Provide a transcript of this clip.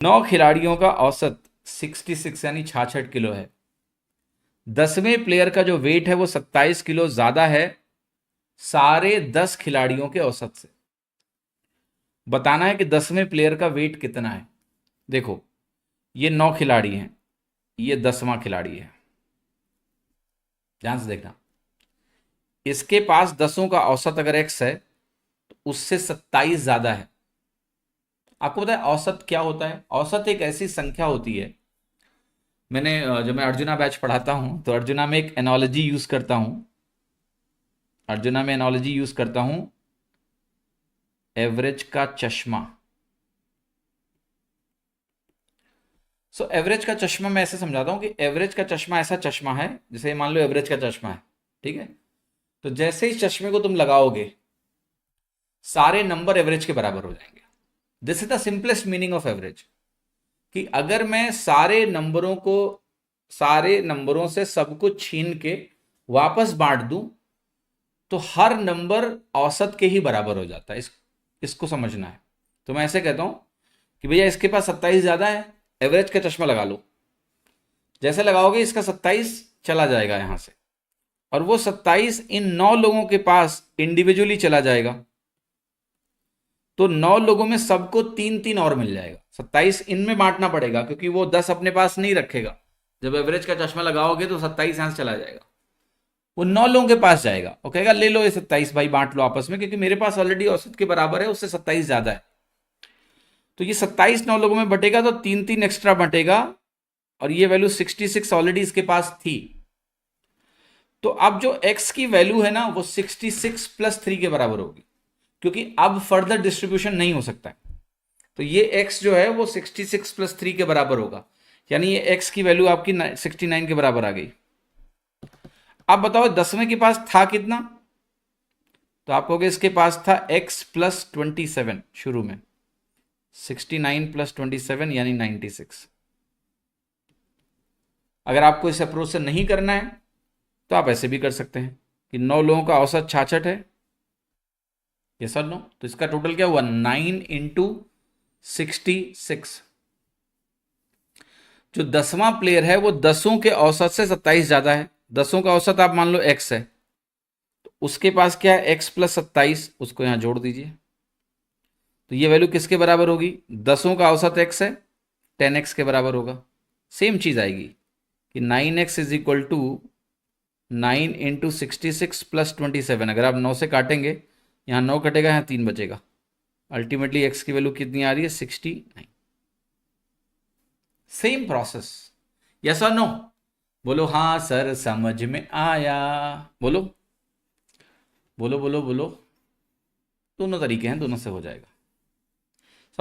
9 खिलाड़ियों का औसत 66 यानी 66 किलो है। 10वें प्लेयर का जो वेट है वो 27 किलो ज्यादा है सारे 10 खिलाड़ियों के औसत से। बताना है कि 10वें प्लेयर का वेट कितना है। देखो, ये 9 खिलाड़ी हैं, ये 10वां खिलाड़ी है। ध्यान से देखना, इसके पास 10ओं का औसत अगर एक्स है तो उससे 27 ज्यादा है। आपको पता है औसत क्या होता है? औसत एक ऐसी संख्या होती है। मैंने जब मैं अर्जुना बैच पढ़ाता हूं तो अर्जुना में एक एनालॉजी यूज करता हूं। अर्जुना में एनालॉजी यूज करता हूं एवरेज का चश्मा। सो एवरेज का चश्मा मैं ऐसे समझाता हूं कि एवरेज का चश्मा ऐसा चश्मा है, जैसे मान लो एवरेज का चश्मा है, ठीक है। तो जैसे ही चश्मे को तुम लगाओगे सारे नंबर एवरेज के बराबर हो जाएंगे। This is the simplest meaning of average, कि अगर मैं सारे नंबरों से सब कुछ छीन के वापस बांट दूं तो हर नंबर औसत के ही बराबर हो जाता है। इसको समझना है। तो मैं ऐसे कहता हूं कि भैया इसके पास 27 ज्यादा है, एवरेज का चश्मा लगा लो। जैसे लगाओगे इसका 27 चला जाएगा यहां से, और वो 27 इन 9 लोगों के पास इंडिविजुअली चला जाएगा। तो 9 लोगों में सबको 3-3 और मिल जाएगा। 27 इनमें बांटना पड़ेगा क्योंकि वो 10 अपने पास नहीं रखेगा। जब एवरेज का चश्मा लगाओगे तो 27 यहां से चला जाएगा, वो 9 लोगों के पास जाएगा और कहेगा ले लो ये 27 भाई, बांट लो आपस में, क्योंकि मेरे पास ऑलरेडी औसत के बराबर है, उससे 27 ज्यादा है। तो ये 27 9 लोगों में बटेगा तो 3-3 एक्स्ट्रा बटेगा, और ये वैल्यू 66 ऑलरेडी इसके पास थी। तो अब जो x की वैल्यू है ना वो 66 + 3 के बराबर होगी, क्योंकि अब फर्दर डिस्ट्रीब्यूशन नहीं हो सकता है। तो ये x जो है वो 66 + 3 के बराबर होगा, यानी ये x की वैल्यू आपकी 69 के बराबर आ गई। अब बताओ 10वें के पास था कितना? तो आप कहोगे इसके पास था x + 27 शुरू में, 69 + 27 यानी 96। अगर आपको इस अप्रोच से नहीं करना है तो आप ऐसे भी कर सकते हैं कि 9 लोगों का औसत 66 है, ये सर नो, तो इसका टोटल क्या हुआ 9 × 66। जो 10वां प्लेयर है वो 10ओं के औसत से 27 ज्यादा है। 10ओं का औसत आप मान लो x है, तो उसके पास क्या है x + 27, उसको यहां जोड़ दीजिए। तो ये वैल्यू किसके बराबर होगी? 10ओं का औसत x है, 10x के बराबर होगा। सेम चीज आएगी कि 9x = 9 × 66 + 27। अगर आप 9 से काटेंगे, यहाँ 9 कटेगा, यहाँ 3 बचेगा। अल्टीमेटली x की वैल्यू कितनी आ रही है? 69। सेम प्रोसेस, यस और नो? बोलो हाँ सर समझ में आया। बोलो बोलो बोलो बोलो। दोनों तरीके हैं, दोनों से हो जाएगा।